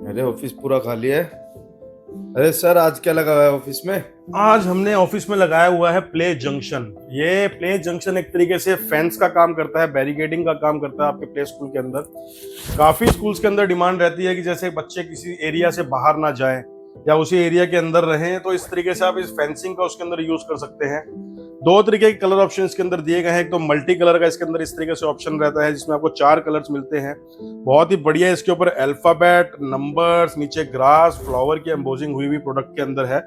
अरे ऑफिस पूरा खाली है। अरे सर, आज क्या लगा हुआ है ऑफिस में? आज हमने ऑफिस में लगाया हुआ है प्ले जंक्शन। ये प्ले जंक्शन एक तरीके से फेंस का काम करता है, बैरिकेडिंग का काम करता है आपके प्ले स्कूल के अंदर। काफी स्कूल्स के अंदर डिमांड रहती है कि जैसे बच्चे किसी एरिया से बाहर ना जाएं या उसी एरिया के अंदर रहें, तो इस तरीके से आप इस फेंसिंग का उसके अंदर यूज कर सकते हैं। दो तरीके के कलर ऑप्शन इसके अंदर दिए गए हैं। एक तो मल्टी कलर का इसके अंदर इस तरीके से ऑप्शन रहता है जिसमें आपको 4 कलर्स मिलते हैं। बहुत ही बढ़िया। इसके ऊपर अल्फाबेट, नंबर्स, नीचे ग्रास, फ्लावर की एम्बोजिंग हुई प्रोडक्ट के अंदर है।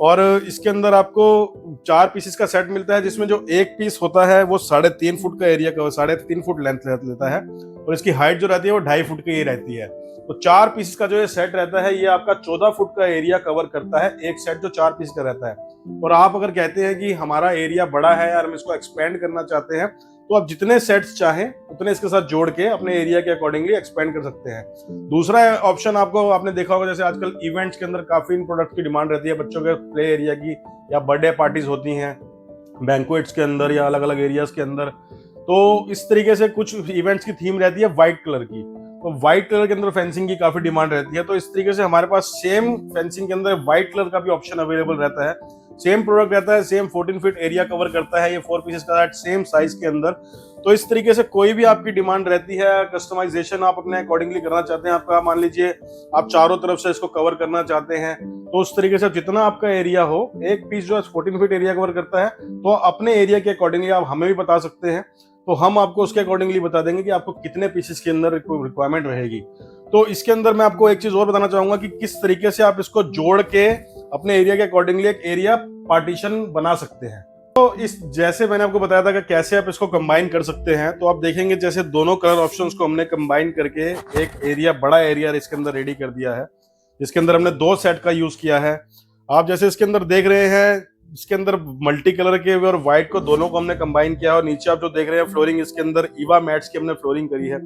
और इसके अंदर आपको 4 पीसेस का सेट मिलता है जिसमें जो एक पीस होता है वो 3.5 फुट का एरिया का 3.5 फुट लेंथ लेता है और इसकी हाइट जो रहती है वो 2.5 फुट की रहती है। तो 4 पीसेस का जो ये सेट रहता है ये आपका 14 फुट का एरिया कवर करता है, एक सेट जो 4 पीस का रहता है। और आप अगर कहते हैं कि हमारा एरिया बड़ा है यार, हम इसको एक्सपेंड करना चाहते हैं, तो आप जितने सेट्स चाहें उतने इसके साथ जोड़ के अपने एरिया के अकॉर्डिंगली एक्सपेंड कर सकते हैं। दूसरा ऑप्शन आपको आपने देखा होगा, जैसे आजकल इवेंट्स के अंदर काफी इन प्रोडक्ट की डिमांड रहती है, बच्चों के प्ले एरिया की या बर्थडे पार्टीज होती हैं बैंक्वेट्स के अंदर या अलग अलग एरियाज के अंदर। तो इस तरीके से कुछ इवेंट्स की थीम रहती है व्हाइट कलर की, तो व्हाइट कलर के अंदर फेंसिंग की काफी डिमांड रहती है। तो इस तरीके से हमारे पास सेम फेंसिंग के अंदर व्हाइट कलर का भी ऑप्शन अवेलेबल रहता है। सेम प्रोडक्ट रहता है, सेम 14 फीट एरिया कवर करता है ये 4 पीसेस का सेम साइज के अंदर। तो इस तरीके से कोई भी आपकी डिमांड रहती है, कस्टमाइजेशन आप अपने अकॉर्डिंगली करना चाहते हैं, आपका मान लीजिए आप चारों तरफ से इसको कवर करना चाहते हैं, तो उस तरीके से जितना आपका एरिया हो, एक पीस जो है 14 फीट एरिया कवर करता है, तो अपने एरिया के अकॉर्डिंगली आप हमें भी बता सकते हैं, तो हम आपको उसके अकॉर्डिंगली बता देंगे कि आपको कितने पीसेस के अंदर रिक्वायरमेंट रहेगी। तो इसके अंदर मैं आपको एक चीज और बताना चाहूंगा कि किस तरीके से आप इसको जोड़ के अपने एरिया के अकॉर्डिंगली एक एरिया पार्टीशन बना सकते हैं। तो इस जैसे मैंने आपको बताया था कि कैसे आप इसको कंबाइन कर सकते हैं, तो आप देखेंगे जैसे दोनों कलर ऑप्शंस को हमने कंबाइन करके एक एरिया, बड़ा एरिया इसके अंदर रेडी कर दिया है, जिसके अंदर हमने 2 सेट का यूज किया है। आप जैसे इसके अंदर देख रहे हैं, इसके अंदर मल्टी कलर के और व्हाइट को दोनों को हमने कंबाइन किया, और नीचे आप जो देख रहे हैं फ्लोरिंग, इसके अंदर ईवा मैट्स की हमने फ्लोरिंग करी है।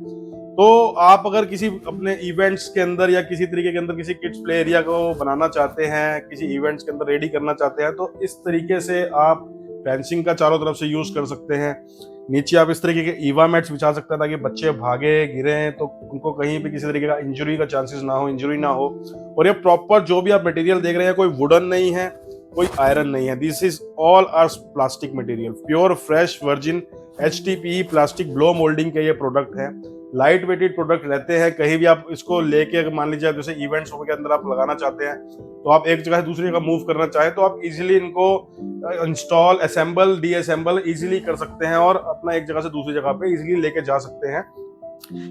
तो आप अगर किसी अपने इवेंट्स के अंदर या किसी तरीके के अंदर किसी किड्स प्ले एरिया को बनाना चाहते हैं, किसी इवेंट्स के अंदर रेडी करना चाहते हैं, तो इस तरीके से आप फेंसिंग का चारों तरफ से यूज कर सकते हैं। नीचे आप इस तरीके के ईवा मैट्स बिछा सकते हैं ताकि बच्चे भागे गिरे तो उनको कहीं भी किसी तरीके का इंजरी का चांसेस ना हो, इंजरी ना हो। और ये प्रॉपर जो भी आप मटेरियल देख रहे हैं, कोई वुडन नहीं है, कोई आयरन नहीं है, this is all are plastic material, pure fresh virgin HDPE plastic blow moulding के ये प्रोडक्ट है। लाइट वेटेड प्रोडक्ट रहते हैं, कहीं भी आप इसको लेके मान लीजिए जैसे इवेंट्स के अंदर आप लगाना चाहते हैं, तो आप एक जगह से दूसरी जगह मूव करना चाहें तो आप इजीली इनको इंस्टॉल, असेंबल, डीअसेंबल इजीली कर सकते हैं और अपना एक जगह से दूसरी जगह पे इजीली लेके जा सकते हैं।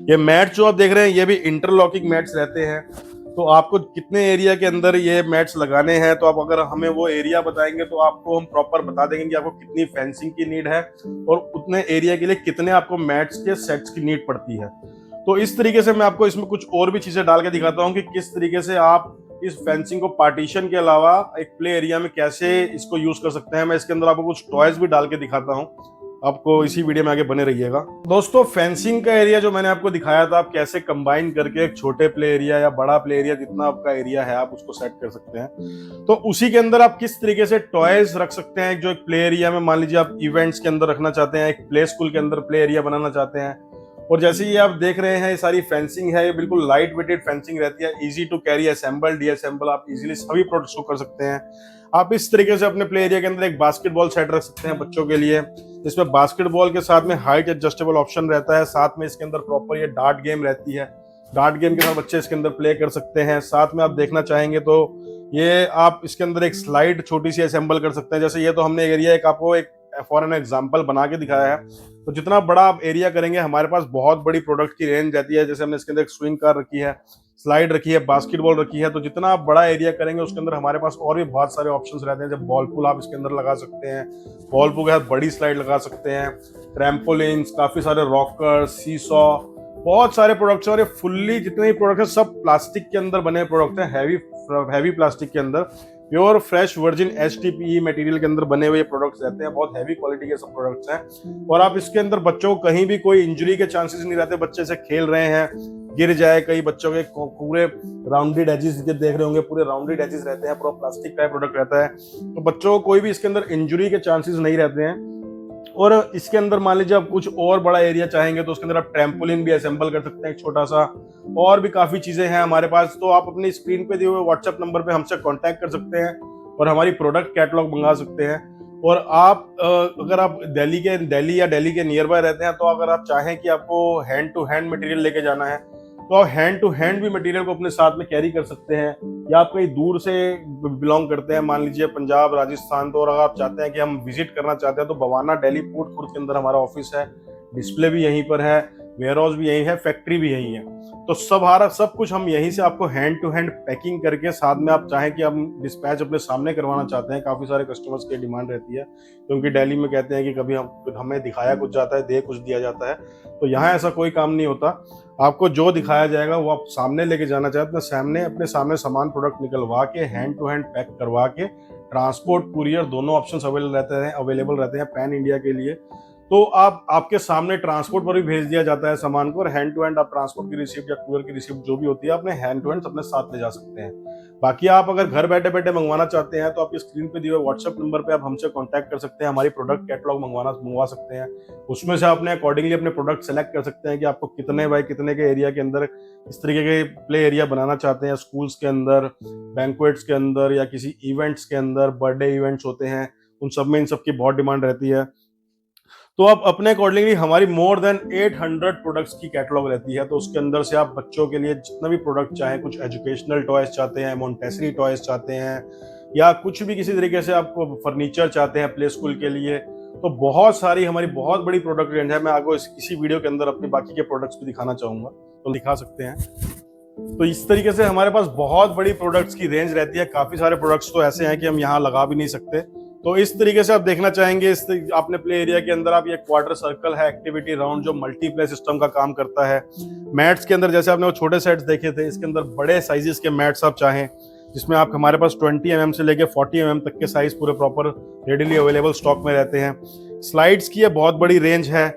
ये मैट जो आप देख रहे हैं ये भी इंटरलॉकिंग मैट्स रहते हैं। तो आपको कितने एरिया के अंदर ये मैट्स लगाने हैं, तो आप अगर हमें वो एरिया बताएंगे तो आपको हम प्रॉपर बता देंगे कि आपको कितनी फेंसिंग की नीड है और उतने एरिया के लिए कितने आपको मैट्स के सेट्स की नीड पड़ती है। तो इस तरीके से मैं आपको इसमें कुछ और भी चीजें डाल के दिखाता हूँ कि किस तरीके से आप इस फेंसिंग को पार्टीशन के अलावा एक प्ले एरिया में कैसे इसको यूज कर सकते हैं। मैं इसके अंदर आपको कुछ टॉयज भी डाल के दिखाता हूँ, आपको इसी वीडियो में आगे बने रहिएगा। दोस्तों, फेंसिंग का एरिया जो मैंने आपको दिखाया था, आप कैसे कंबाइन करके एक छोटे प्ले एरिया या बड़ा प्ले एरिया, जितना आपका एरिया है आप उसको सेट कर सकते हैं, तो उसी के अंदर आप किस तरीके से टॉयज रख सकते हैं। जो एक प्ले एरिया में मान लीजिए आप इवेंट्स के अंदर रखना चाहते हैं, एक प्ले स्कूल के अंदर प्ले एरिया बनाना चाहते हैं, और जैसे ये आप देख रहे हैं ये सारी फेंसिंग है, ये बिल्कुल लाइट वेटेड फेंसिंग रहती है, इजी टू कैरी, असेंबल, डीअसेंबल, आप इजीली सभी प्रोडक्ट्स को कर सकते हैं। आप इस तरीके से अपने प्ले एरिया के अंदर एक बास्केटबॉल सेट रख सकते हैं बच्चों के लिए, जिसमें बास्केटबॉल के साथ में हाइट एडजस्टेबल ऑप्शन रहता है, साथ में इसके अंदर प्रॉपर ये डार्ट गेम रहती है, डार्ट गेम के साथ बच्चे इसके अंदर प्ले कर सकते हैं। साथ में आप देखना चाहेंगे तो ये आप इसके अंदर एक स्लाइड छोटी सी असेंबल कर सकते हैं। जैसे ये तो हमने एरिया एक आपको एक फॉर एन एग्जाम्पल बना के दिखाया है, तो जितना बड़ा आप एरिया करेंगे हमारे पास बहुत बड़ी प्रोडक्ट की रेंज रहती है। जैसे हमने इसके अंदर एक स्विंग कार रखी है, स्लाइड रखी है, बास्केटबॉल रखी है, तो जितना आप बड़ा एरिया करेंगे उसके अंदर हमारे पास और भी बहुत सारे ऑप्शंस रहते हैं। जब बॉल पूल आप इसके अंदर लगा सकते हैं, बॉल पूल के साथ बड़ी स्लाइड लगा सकते हैं, ट्रैम्पोलिन्स, काफी सारे रॉकर्स, सीसॉ, बहुत सारे प्रोडक्ट्स। और ये फुल्ली जितने भी प्रोडक्ट है सब प्लास्टिक के अंदर बने प्रोडक्ट हैं, हैवी प्लास्टिक के अंदर, pure fresh virgin HDPE material के अंदर बने हुए प्रोडक्ट्स रहते हैं, बहुत हैवी क्वालिटी के सब प्रोडक्ट्स हैं। और आप इसके अंदर बच्चों को कहीं भी कोई इंजरी के चांसेस नहीं रहते, बच्चे से खेल रहे हैं गिर जाए, कई बच्चों के पूरे राउंडेड एजेस देख रहे होंगे, पूरे राउंडेड एजेस रहते हैं, पूरा प्लास्टिक का प्रोडक्ट रहता है, तो बच्चों को कोई भी इसके अंदर इंजरी के चांसेस नहीं रहते हैं। और इसके अंदर मान लीजिए आप कुछ और बड़ा एरिया चाहेंगे तो उसके अंदर आप ट्रैम्पोलिन भी असेंबल कर सकते हैं एक छोटा सा, और भी काफी चीजें हैं हमारे पास। तो आप अपनी स्क्रीन पे दिए हुए व्हाट्सएप नंबर पे हमसे कांटेक्ट कर सकते हैं और हमारी प्रोडक्ट कैटलॉग मंगा सकते हैं। और आप अगर आप दिल्ली या दिल्ली के नियर बाय रहते हैं तो अगर आप चाहें कि आपको हैंड टू हैंड मटेरियल लेके जाना है तो आप हैंड टू हैंड भी मटेरियल को अपने साथ में कैरी कर सकते हैं। या आप कहीं दूर से बिलोंग करते हैं, मान लीजिए पंजाब, राजस्थान, तो अगर आप चाहते हैं कि हम विजिट करना चाहते हैं तो बवाना दिल्ली पोर्ट खुर्द के अंदर हमारा ऑफिस है, डिस्प्ले भी यहीं पर है, वेयर हाउस भी यहीं है, फैक्ट्री भी यहीं है। तो सब कुछ हम यहीं से आपको हैंड टू हैंड पैकिंग करके, साथ में आप चाहें कि हम डिस्पैच अपने सामने करवाना चाहते हैं, काफी सारे कस्टमर्स की डिमांड रहती है क्योंकि दिल्ली में कहते हैं कि कभी हमें दिखाया कुछ जाता है, दे कुछ दिया जाता है। तो यहाँ ऐसा कोई काम नहीं होता, आपको जो दिखाया जाएगा वो आप सामने लेके जाना चाहते हैं, अपने सामने सामान प्रोडक्ट निकलवा के हैंड टू हैंड पैक करवा के, ट्रांसपोर्ट कुरियर दोनों ऑप्शंस अवेलेबल रहते हैं पैन इंडिया के लिए। तो आपके सामने ट्रांसपोर्ट पर भी भेज दिया जाता है सामान को, और हैंड टू हैंड आप ट्रांसपोर्ट की रिसिप्ट या कुरियर की रिसिप्ट जो भी होती है अपने हैंड टू हैंड अपने साथ ले जा सकते हैं। बाकी आप अगर घर बैठे बैठे मंगवाना चाहते हैं तो आपकी स्क्रीन पे दिए हुए व्हाट्सएप नंबर पे आप हमसे कांटेक्ट कर सकते हैं, हमारी प्रोडक्ट कैटलॉग मंगवा सकते हैं। उसमें से आपने अकॉर्डिंगली अपने प्रोडक्ट सेलेक्ट कर सकते हैं कि आपको कितने बाय कितने के एरिया के अंदर इस तरीके के प्ले एरिया बनाना चाहते हैं, स्कूल्स के अंदर, बैंक्वेट्स के अंदर, या किसी इवेंट्स के अंदर, बर्थडे इवेंट्स होते हैं उन सब में इन सब की बहुत डिमांड रहती है। तो आप अपने अकॉर्डिंगली, हमारी मोर देन 800 प्रोडक्ट्स की कैटलॉग रहती है, तो उसके अंदर से आप बच्चों के लिए जितना भी प्रोडक्ट चाहें, कुछ एजुकेशनल टॉयज चाहते हैं, मोंटेसरी टॉयज चाहते हैं, या कुछ भी किसी तरीके से आपको फर्नीचर चाहते हैं प्ले स्कूल के लिए, तो बहुत सारी हमारी बहुत बड़ी प्रोडक्ट रेंज है। मैं आपको इसी वीडियो के अंदर अपने बाकी के प्रोडक्ट्स भी दिखाना चाहूंगा, तो दिखा सकते हैं। तो इस तरीके से हमारे पास बहुत बड़ी प्रोडक्ट्स की रेंज रहती है। काफी सारे प्रोडक्ट्स तो ऐसे हैं कि हम यहाँ लगा भी नहीं सकते। तो इस तरीके से आप देखना चाहेंगे, आपने प्ले एरिया के अंदर आप ये क्वार्टर सर्कल है, एक्टिविटी राउंड, जो मल्टीप्ले सिस्टम का काम करता है। मैट्स के अंदर जैसे आपने वो छोटे सेट्स देखे थे, इसके अंदर बड़े साइजेस के मैट्स आप चाहें, जिसमें आप हमारे पास 20 mm से लेके 40 mm तक के साइज पूरे प्रॉपर रेडिली अवेलेबल स्टॉक में रहते हैं। स्लाइड्स की ये बहुत बड़ी रेंज है,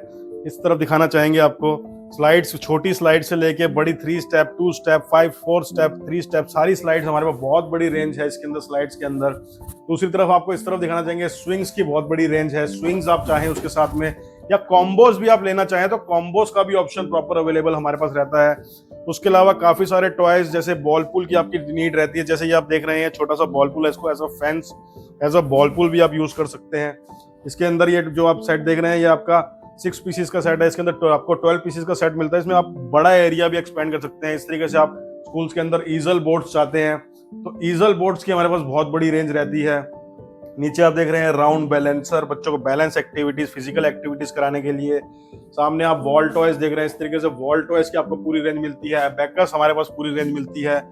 इस तरफ दिखाना चाहेंगे आपको। स्लाइड्स, छोटी स्लाइड से लेके बड़ी 3 स्टेप, 2 स्टेप, 5, 4 स्टेप, 3 स्टेप, सारी स्लाइड्स हमारे पास बहुत बड़ी रेंज है इसके अंदर, स्लाइड्स के अंदर। दूसरी तरफ आपको इस तरफ दिखाना चाहेंगे, स्विंग्स की बहुत बड़ी रेंज है। स्विंग्स आप चाहें उसके साथ में, या कॉम्बोज भी आप लेना चाहें तो कॉम्बोज का भी ऑप्शन प्रॉपर अवेलेबल हमारे पास रहता है। उसके अलावा काफी सारे टॉयज, जैसे बॉल पूल की आपकी नीड रहती है, जैसे ये आप देख रहे हैं छोटा सा बॉल पूल है, इसको as a fence, as a ball pool भी आप यूज कर सकते हैं। इसके अंदर ये जो आप सेट देख रहे हैं, ये आपका 6 पीसेस का सेट है, इसके अंदर आपको 12 पीसेस का सेट मिलता है। इसमें आप बड़ा एरिया भी एक्सपेंड कर सकते हैं। इस तरीके से आप स्कूल्स के अंदर ईजल बोर्ड्स चाहते हैं तो ईजल बोर्ड्स की हमारे पास बहुत बड़ी रेंज रहती है। नीचे आप देख रहे हैं राउंड बैलेंसर, बच्चों को बैलेंस एक्टिविटीज, फिजिकल एक्टिविटीज कराने के लिए। सामने आप वॉल टॉयज देख रहे हैं, इस तरीके से वॉल टॉयज की आपको पूरी रेंज मिलती है। अबेकस हमारे पास पूरी रेंज मिलती है।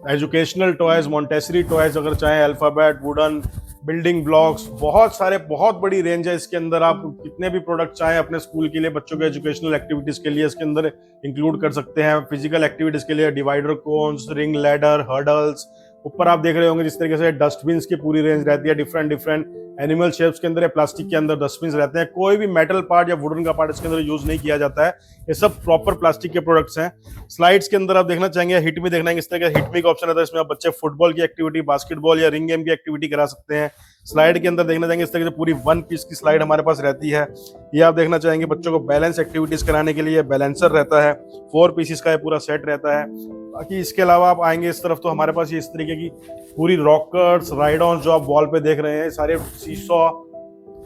एजुकेशनल टॉयज, मोंटेसरी टॉयज अगर चाहें, अल्फाबेट, वुडन, बिल्डिंग ब्लॉक्स, बहुत सारे, बहुत बड़ी रेंज है इसके अंदर। आप कितने भी प्रोडक्ट चाहें अपने स्कूल के लिए, बच्चों के एजुकेशनल एक्टिविटीज के लिए इसके अंदर इंक्लूड कर सकते हैं। फिजिकल एक्टिविटीज के लिए divider cones, ring ladder, hurdles. ऊपर आप देख रहे होंगे जिस तरीके से डस्टबिन की पूरी रेंज रहती है, डिफरेंट एनिमल शेप्स के अंदर या प्लास्टिक के अंदर डस्टबिन रहते हैं। कोई भी मेटल पार्ट या वुडन का पार्ट इसके अंदर यूज नहीं किया जाता है, ये सब प्रॉपर प्लास्टिक के प्रोडक्ट्स हैं। स्लाइड्स के अंदर आप देखना चाहेंगे, हिट में देखना है, इस तरह का हिट में का ऑप्शन रहता है, इसमें आप बच्चे फुटबॉल की एक्टिविटी, बास्केटबॉल या रिंग गेम की एक्टिविटी करा सकते हैं। स्लाइड के अंदर देखना चाहेंगे, इस तरह से पूरी 1 पीस की स्लाइड हमारे पास रहती है। ये आप देखना चाहेंगे बच्चों को बैलेंस एक्टिविटीज कराने के लिए बैलेंसर रहता है, 4 पीसेस का ये पूरा सेट रहता है। बाकी इसके अलावा आप आएंगे इस तरफ तो हमारे पास ये इस तरीके की पूरी रॉकर्स, राइड ऑन जो आप वॉल पे देख रहे हैं, सारे सीसॉ,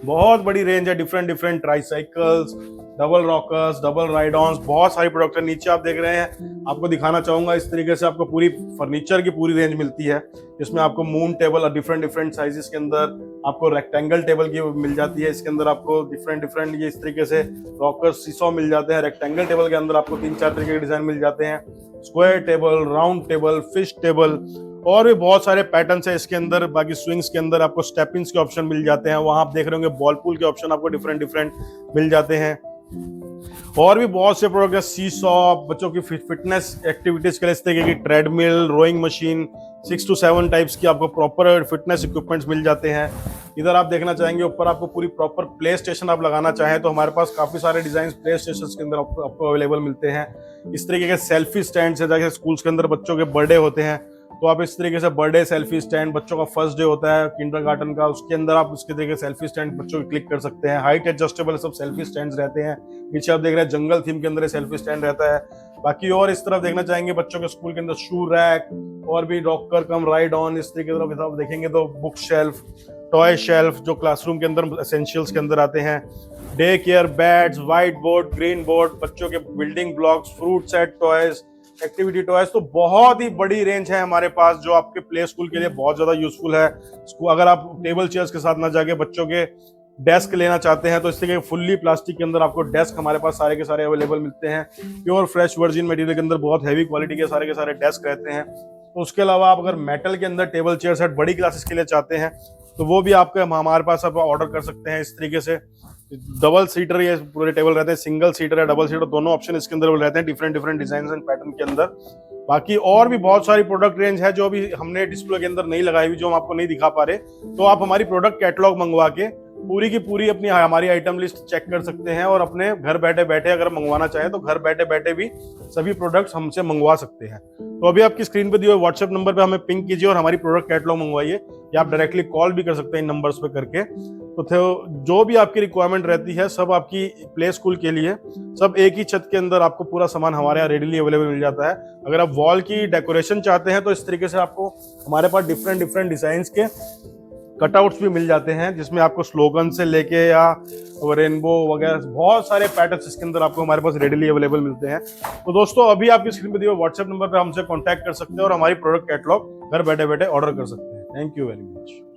बहुत बड़ी रेंज है, different tricycles, double rockers, double ride ons, बहुत सारी प्रोडक्ट है। नीचे आप देख रहे हैं, आपको दिखाना चाहूंगा, इस तरीके से आपको पूरी फर्नीचर की पूरी रेंज मिलती है, जिसमें आपको मून टेबल और डिफरेंट साइजेस के अंदर आपको रेक्टेंगल टेबल की मिल जाती है। इसके अंदर आपको डिफरेंट ये इस तरीके से रॉकर्स, सीसॉ मिल जाते हैं। रेक्टेंगल टेबल के अंदर आपको 3-4 तरीके के डिजाइन मिल जाते हैं, square table, round table, fish table, और भी बहुत सारे पैटर्न्स है इसके अंदर। बाकी स्विंग्स के अंदर आपको स्टेपिंग्स के ऑप्शन मिल जाते हैं, वहां आप देख रहे होंगे बॉल पूल के ऑप्शन आपको डिफरेंट मिल जाते हैं। और भी बहुत से प्रोडक्ट है, सीसॉ, बच्चों की फिटनेस एक्टिविटीज के लिए इस तरीके की treadmill, rowing machine, 6 to 7 types की आपको प्रॉपर फिटनेस इक्विपमेंट्स मिल जाते हैं। इधर आप देखना चाहेंगे, ऊपर आपको पूरी प्रॉपर प्ले स्टेशन आप लगाना चाहें तो हमारे पास काफी सारे डिजाइन प्ले स्टेशन के अंदर आपको अवेलेबल मिलते हैं। इस तरीके के सेल्फी स्टैंड है, जैसे स्कूल्स के अंदर बच्चों के बर्थडे होते हैं तो आप इस तरीके से बर्थडे सेल्फी स्टैंड, बच्चों का फर्स्ट डे होता है किंडरगार्टन का, उसके अंदर आप उसके तरीके सेल्फी स्टैंड बच्चों को क्लिक कर सकते हैं। हाइट एडजस्टेबल सब सेल्फी स्टैंड रहते हैं। पीछे आप देख रहे हैं जंगल थीम के अंदर सेल्फी स्टैंड रहता है। बाकी और इस तरफ देखना चाहेंगे बच्चों के स्कूल के अंदर शू रैक और भी रॉकर कम राइड ऑन, इस तरीके से आप देखेंगे तो बुक शेल्फ, टॉय शेल्फ जो क्लासरूम के अंदर एसेंशियल्स के अंदर आते हैं, day care beds, white board, green board, बच्चों के building blocks, fruit set toys, activity toys. तो बहुत ही बड़ी रेंज है हमारे पास जो आपके प्ले स्कूल के लिए बहुत ज्यादा यूजफुल है। अगर आप टेबल चेयर्स के साथ ना जाके बच्चों के डेस्क लेना चाहते हैं तो इस तरीके फुल्ली प्लास्टिक के अंदर आपको डेस्क हमारे पास सारे के सारे अवेलेबल मिलते हैं। प्योर फ्रेश वर्जिन मटेरियल के अंदर बहुत हैवी क्वालिटी के सारे डेस्क रहते हैं। तो उसके अलावा आप अगर मेटल के अंदर टेबल चेयर सेट बड़ी क्लासेस के लिए चाहते हैं तो वो भी आपके हमारे पास आप ऑर्डर कर सकते हैं। इस तरीके से डबल सीटर ये पूरे टेबल रहते हैं, सिंगल सीटर या डबल सीटर दोनों ऑप्शन इसके अंदर रहते हैं, डिफरेंट डिजाइन एंड पैटर्न के अंदर। बाकी और भी बहुत सारी प्रोडक्ट रेंज है जो अभी हमने डिस्प्ले के अंदर नहीं लगाई हुई, जो हम आपको नहीं दिखा पा रहे। तो आप हमारी प्रोडक्ट कैटलॉग मंगवा के पूरी की पूरी अपनी हमारी आइटम लिस्ट चेक कर सकते हैं और अपने घर बैठे बैठे अगर मंगवाना चाहें तो घर बैठे बैठे भी सभी प्रोडक्ट्स हमसे मंगवा सकते हैं। तो अभी आपकी स्क्रीन पे दिए हुए व्हाट्सएप नंबर पे हमें पिंक कीजिए और हमारी प्रोडक्ट कैटलॉग मंगवाइए, या आप डायरेक्टली कॉल भी कर सकते हैं इन नंबर्स पे करके। तो जो भी आपकी रिक्वायरमेंट रहती है सब आपकी प्ले स्कूल के लिए सब एक ही छत के अंदर आपको पूरा सामान हमारे यहाँ रेडीली अवेलेबल मिल जाता है। अगर आप वॉल की डेकोरेशन चाहते हैं तो इस तरीके से आपको हमारे पास डिफरेंट डिजाइन के कटआउट्स भी मिल जाते हैं, जिसमें आपको स्लोगन से लेके या रेनबो वगैरह बहुत सारे पैटर्न्स इसके अंदर आपको हमारे पास रेडीली अवेलेबल मिलते हैं। तो दोस्तों अभी आपकी स्क्रीन पे दिए व्हाट्सएप नंबर पे हमसे कांटेक्ट कर सकते हैं और हमारी प्रोडक्ट कैटलॉग घर बैठे बैठे ऑर्डर कर सकते हैं। Thank you very much.